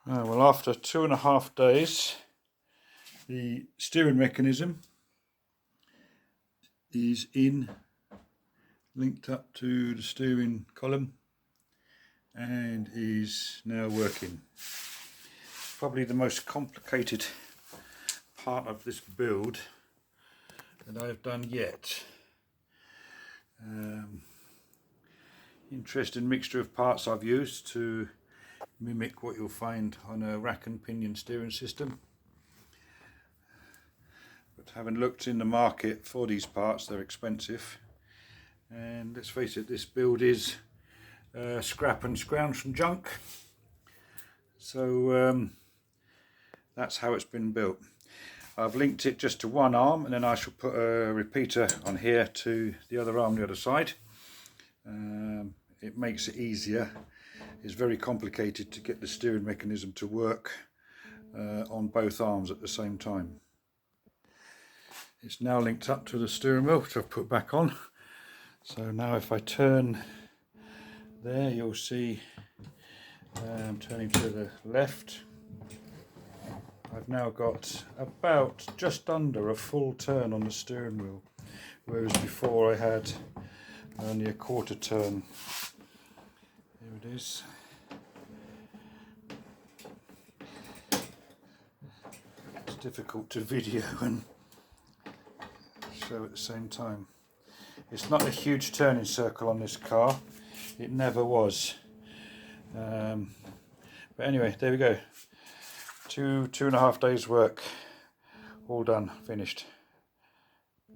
Well, after 2.5 days, the steering mechanism is linked up to the steering column, and is now working. Probably the most complicated part of this build that I've done yet. Interesting mixture of parts I've used to mimic what you'll find on a rack and pinion steering system. But having looked in the market for these parts, they're expensive, and let's face it, this build is scrap and scrounge from junk. So that's how it's been built. I've linked it just to one arm, and then I shall put a repeater on here to the other arm, the other side. It makes it easier. It's very complicated to get the steering mechanism to work on both arms at the same time. It's now linked up to the steering wheel, which I've put back on. So now if I turn there, you'll see I'm turning to the left. I've now got about just under a full turn on the steering wheel, whereas before I had only a quarter turn. Here it is. It's difficult to video and show at the same time. It's not a huge turning circle on this car, it never was. But anyway, there we go. 2.5 days work, all done, finished.